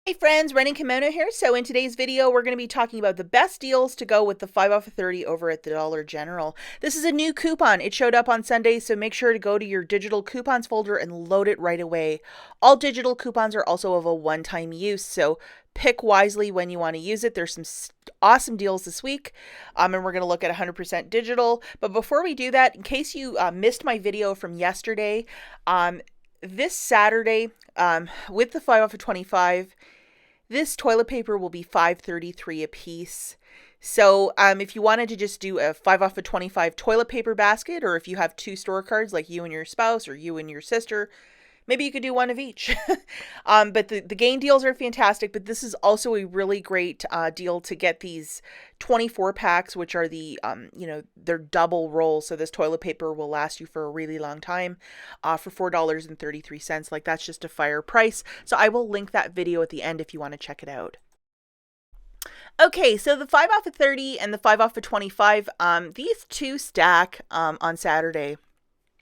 Hey friends, Ren and Kimono here. So in today's video, we're going to be talking about the best deals to go with the 5 off of 30 over at the Dollar General. This is a new coupon. It showed up on Sunday, so make sure to go to your digital coupons folder and load it right away. All digital coupons are also of a one-time use, so pick wisely when you want to use it. There's some awesome deals this week, and we're going to look at 100% digital. But before we do that, in case you missed my video from yesterday, this Saturday, with the 5 off of 25, this toilet paper will be $5.33 a piece. So if you wanted to just do a 5 off of 25 toilet paper basket, or if you have two store cards like you and your spouse or you and your sister, maybe you could do one of each. But the Gain deals are fantastic, but this is also a really great deal to get these 24 packs, which are the, they're double rolls. So this toilet paper will last you for a really long time for $4.33. Like, that's just a fire price. So I will link that video at the end if you want to check it out. Okay, so the 5 off of 30 and the 5 off of 25, these two stack on Saturday.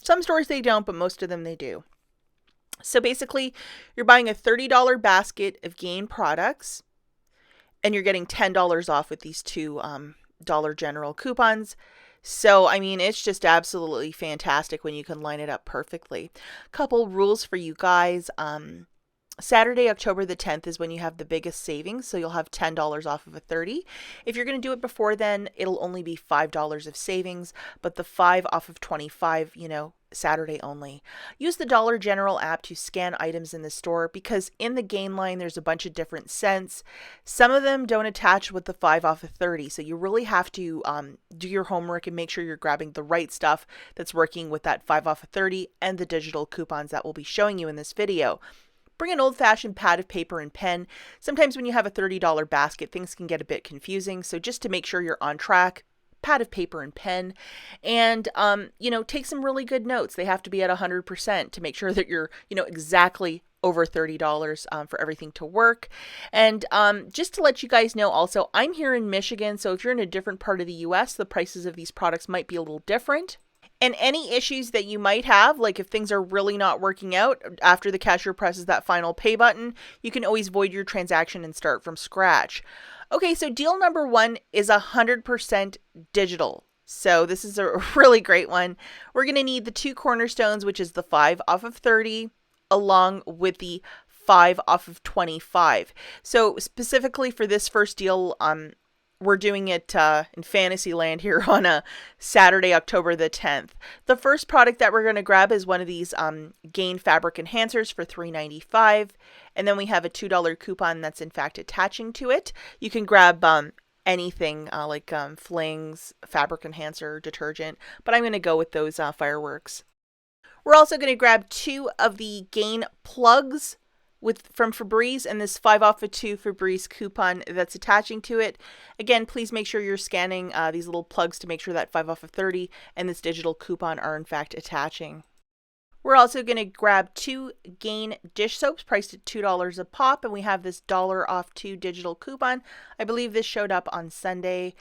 Some stores they don't, but most of them they do. So basically, you're buying a $30 basket of Gain products, and you're getting $10 off with these two Dollar General coupons. So, I mean, it's just absolutely fantastic when you can line it up perfectly. Couple rules for you guys. Saturday, October the 10th is when you have the biggest savings, so you'll have $10 off of a 30. If you're going to do it before then, it'll only be $5 of savings, but the 5 off of 25, Saturday only. Use the Dollar General app to scan items in the store, because in the Gain line there's a bunch of different scents. Some of them don't attach with the 5 off of 30, so you really have to do your homework and make sure you're grabbing the right stuff that's working with that 5 off of 30 and the digital coupons that we'll be showing you in this video. Bring an old-fashioned pad of paper and pen. Sometimes when you have a $30 basket, things can get a bit confusing, so just to make sure you're on track, pad of paper and pen, and take some really good notes. They have to be at 100% to make sure that you're exactly over $30 for everything to work. And just to let you guys know also, I'm here in Michigan, so if you're in a different part of the US, the prices of these products might be a little different. And any issues that you might have, like if things are really not working out after the cashier presses that final pay button, you can always void your transaction and start from scratch. Okay, so deal number one is 100% digital. So this is a really great one. We're going to need the two cornerstones, which is the 5 off of 30, along with the 5 off of 25. So specifically for this first deal, we're doing it in Fantasyland here on a Saturday, October the 10th. The first product that we're going to grab is one of these Gain fabric enhancers for $3.95. And then we have a $2 coupon that's in fact attaching to it. You can grab anything like flings, fabric enhancer, detergent, but I'm going to go with those fireworks. We're also going to grab two of the Gain plugs from Febreze, and this 5 off of 2 Febreze coupon that's attaching to it. Again, please make sure you're scanning these little plugs to make sure that 5 off of 30 and this digital coupon are in fact attaching. We're also going to grab two Gain dish soaps priced at $2 a pop, and we have this $1 off 2 digital coupon. I believe this showed up on Sunday.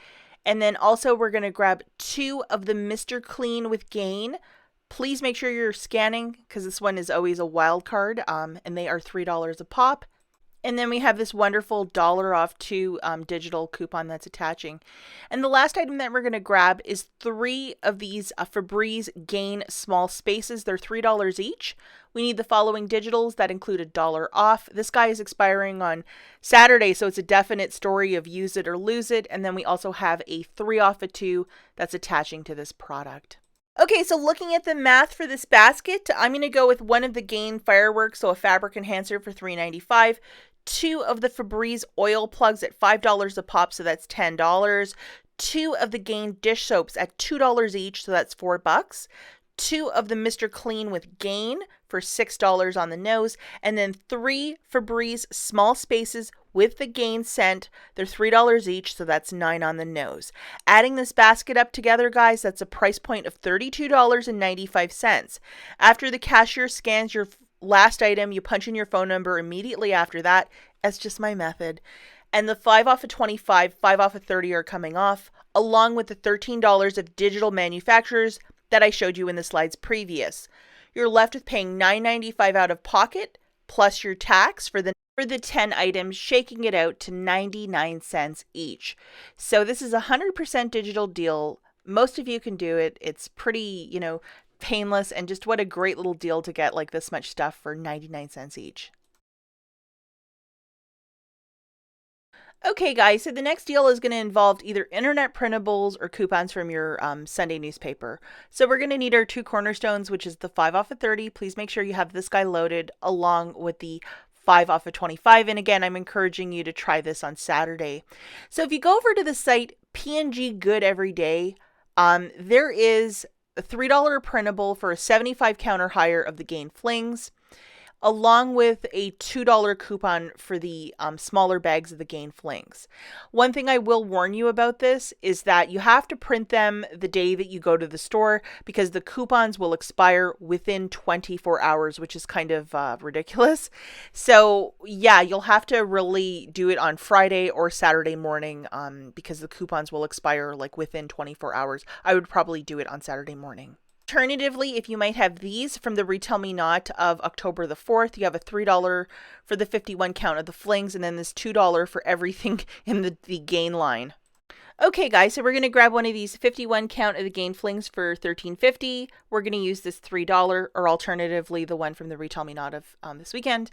And then also we're going to grab two of the Mr. Clean with Gain. Please make sure you're scanning, because this one is always a wild card, and they are $3 a pop. And then we have this wonderful $1 off 2 digital coupon that's attaching. And the last item that we're going to grab is 3 of these Febreze Gain small spaces. They're $3 each. We need the following digitals that include $1 off. This guy is expiring on Saturday, so it's a definite story of use it or lose it. And then we also have a 3 off of 2 that's attaching to this product. Okay, so looking at the math for this basket, I'm going to go with one of the Gain fireworks, so a fabric enhancer for $3.95, 2 of the Febreze oil plugs at $5 a pop, so that's $10, 2 of the Gain dish soaps at $2 each, so that's $4, 2 of the Mr. Clean with Gain for $6 on the nose, and then 3 Febreze small spaces with the Gain scent. They're $3 each, so that's $9 on the nose. Adding this basket up together, guys, that's a price point of $32.95. After the cashier scans your last item, you punch in your phone number immediately after that. That's just my method. And the 5 off of 25, 5 off of 30 are coming off, along with the $13 of digital manufacturers that I showed you in the slides previous. You're left with paying $9.95 out of pocket, plus your tax for the 10 items, shaking it out to 99 cents each. So this is a 100% digital deal. Most of you can do it. It's pretty, painless, and just what a great little deal to get like this much stuff for 99 cents each. Okay, guys, so the next deal is going to involve either internet printables or coupons from your Sunday newspaper. So we're going to need our 2 cornerstones, which is the 5 off of 30. Please make sure you have this guy loaded along with the 5 off of 25. And again, I'm encouraging you to try this on Saturday. So if you go over to the site P&G Good Every Day, there is a $3 printable for a 75 count or higher of the Gain Flings, along with a $2 coupon for the smaller bags of the Gain Flings. One thing I will warn you about this is that you have to print them the day that you go to the store, because the coupons will expire within 24 hours, which is kind of ridiculous. So yeah, you'll have to really do it on Friday or Saturday morning because the coupons will expire like within 24 hours. I would probably do it on Saturday morning. Alternatively, if you might have these from the Retail Me Not of October the 4th, you have a $3 for the 51 count of the Flings, and then this $2 for everything in the Gain line. Okay, guys, so we're going to grab one of these 51 count of the Gain Flings for $13.50. We're going to use this $3, or alternatively the one from the Retail Me Not of this weekend.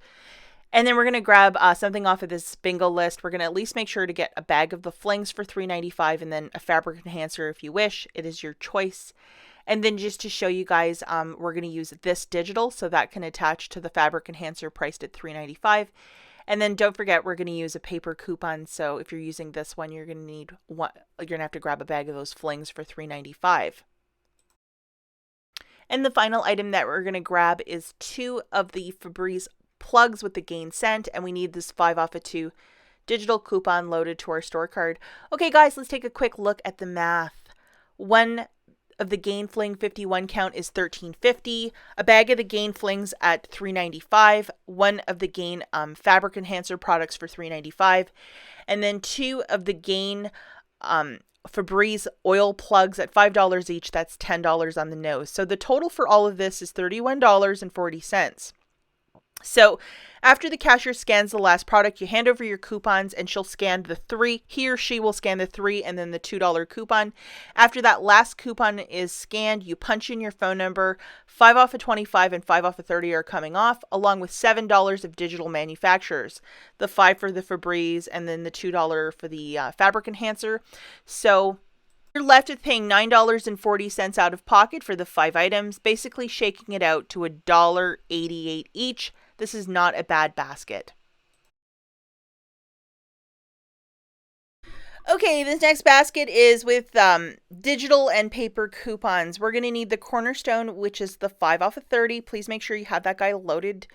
And then we're going to grab something off of this bingo list. We're going to at least make sure to get a bag of the Flings for $3.95 and then a fabric enhancer if you wish. It is your choice. And then just to show you guys, we're going to use this digital, so that can attach to the fabric enhancer priced at $3.95. And then don't forget, we're going to use a paper coupon. So if you're using this one, you're going to need one. You're going to have to grab a bag of those Flings for $3.95. And the final item that we're going to grab is 2 of the Febreze plugs with the Gain scent, and we need this 5 off of 2 digital coupon loaded to our store card. Okay, guys, let's take a quick look at the math. One of the Gain Fling 51 count is $13.50. A bag of the Gain Flings at $3.95. One of the Gain fabric enhancer products for $3.95, and then 2 of the Gain Febreze oil plugs at $5 each. That's $10 on the nose. So the total for all of this is $31.40. So after the cashier scans the last product, you hand over your coupons and she'll scan the 3. He or she will scan the 3 and then the $2 coupon. After that last coupon is scanned, you punch in your phone number. 5 off of 25 and 5 off of 30 are coming off, along with $7 of digital manufacturers. The 5 for the Febreze and then the $2 for the fabric enhancer. So you're left with paying $9.40 out of pocket for the 5 items, basically shaking it out to $1.88 each. This is not a bad basket. Okay, this next basket is with digital and paper coupons. We're going to need the cornerstone, which is the 5 off of 30. Please make sure you have that guy loaded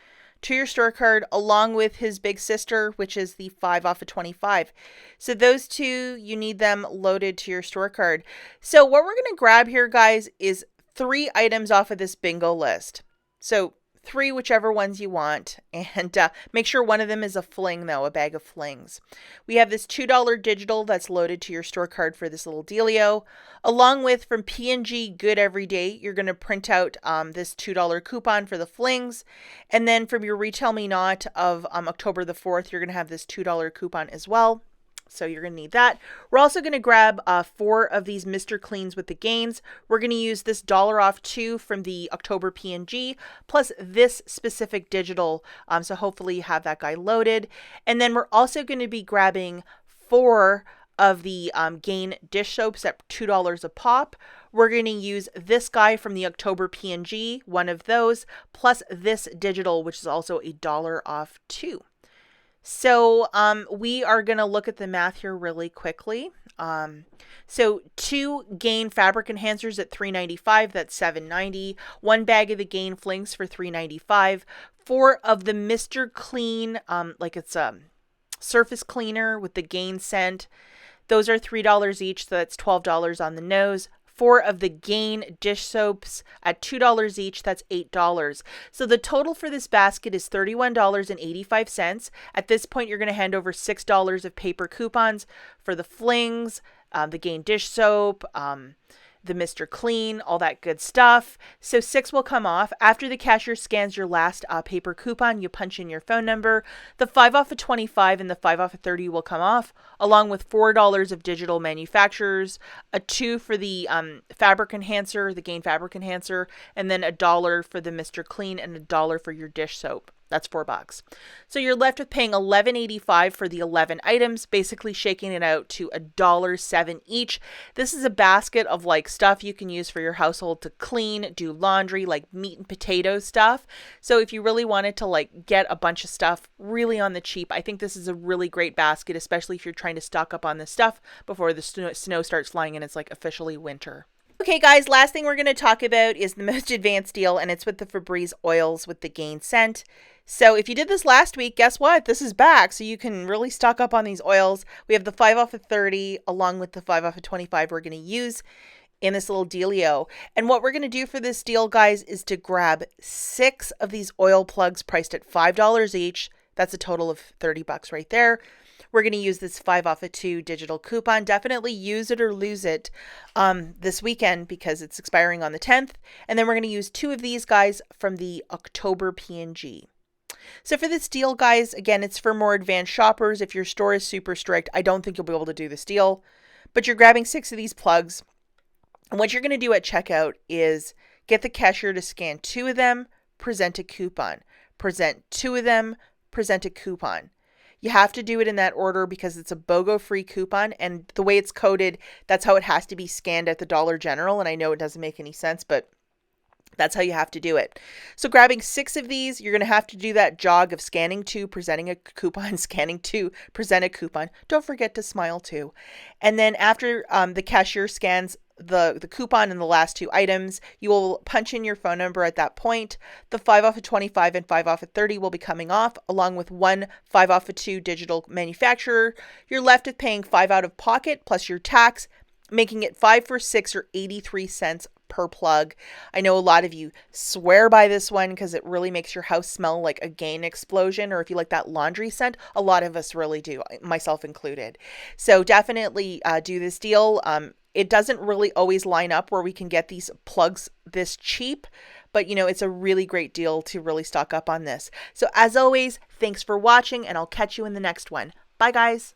to your store card, along with his big sister, which is the 5 off of 25. So those 2, you need them loaded to your store card. So what we're going to grab here, guys, is 3 items off of this bingo list. So 3, whichever ones you want, and make sure one of them is a fling, though, a bag of flings. We have this $2 digital that's loaded to your store card for this little dealio, along with from P&G Good Every Day. You're going to print out this $2 coupon for the flings, and then from your Retail Me Not of October the 4th, you're going to have this $2 coupon as well. So you're going to need that. We're also going to grab 4 of these Mr. Cleans with the Gains. We're going to use this $1 off 2 from the October P&G, plus this specific digital. So hopefully you have that guy loaded. And then we're also going to be grabbing 4 of the Gain dish soaps at $2 a pop. We're going to use this guy from the October P&G, one of those, plus this digital, which is also $1 off 2. So we are going to look at the math here really quickly. So 2 Gain fabric enhancers at $3.95, that's $7.90. 1 bag of the Gain Flings for $3.95. 4 of the Mr. Clean, like it's a surface cleaner with the Gain scent. Those are $3 each, so that's $12 on the nose. 4 of the Gain dish soaps at $2 each. That's $8. So the total for this basket is $31.85. At this point, you're going to hand over $6 of paper coupons for the flings, the Gain dish soap, the Mr. Clean, all that good stuff. So 6 will come off. After the cashier scans your last paper coupon, you punch in your phone number. The 5 off of 25 and the 5 off of 30 will come off, along with $4 of digital manufacturers, a 2 for the fabric enhancer, the Gain fabric enhancer, and then $1 for the Mr. Clean and $1 for your dish soap. That's $4. So you're left with paying $11.85 for the 11 items, basically shaking it out to $1.07 each. This is a basket of like stuff you can use for your household to clean, do laundry, like meat and potato stuff. So if you really wanted to like get a bunch of stuff really on the cheap, I think this is a really great basket, especially if you're trying to stock up on this stuff before the snow starts flying and it's like officially winter. Okay, guys, last thing we're going to talk about is the most advanced deal, and it's with the Febreze oils with the Gain scent. So if you did this last week, guess what? This is back, so you can really stock up on these oils. We have the 5 off of 30 along with the 5 off of 25 we're going to use in this little dealio. And what we're going to do for this deal, guys, is to grab 6 of these oil plugs priced at $5 each. That's a total of $30 right there. We're going to use this 5 off of 2 digital coupon. Definitely use it or lose it this weekend because it's expiring on the 10th. And then we're going to use 2 of these guys from the October P&G. So for this deal, guys, again, it's for more advanced shoppers. If your store is super strict, I don't think you'll be able to do this deal. But you're grabbing 6 of these plugs. And what you're going to do at checkout is get the cashier to scan 2 of them, present a coupon. Present 2 of them, present a coupon. You have to do it in that order because it's a BOGO free coupon, and the way it's coded, that's how it has to be scanned at the Dollar General. And I know it doesn't make any sense, but that's how you have to do it. So grabbing 6 of these, you're going to have to do that jog of scanning 2, presenting a coupon, scanning 2, present a coupon. Don't forget to smile too. And then after the cashier scans the coupon and the last 2 items, you will punch in your phone number at that point. The 5 off of 25 and 5 off of 30 will be coming off, along with 1 5 off of 2 digital manufacturer. You're left with paying 5 out of pocket plus your tax, making it 5 for 6 or 83 cents per plug. I know a lot of you swear by this one because it really makes your house smell like a Gain explosion, or if you like that laundry scent, a lot of us really do, myself included. So definitely do this deal. It doesn't really always line up where we can get these plugs this cheap, but you know, it's a really great deal to really stock up on this. So as always, thanks for watching, and I'll catch you in the next one. Bye, guys.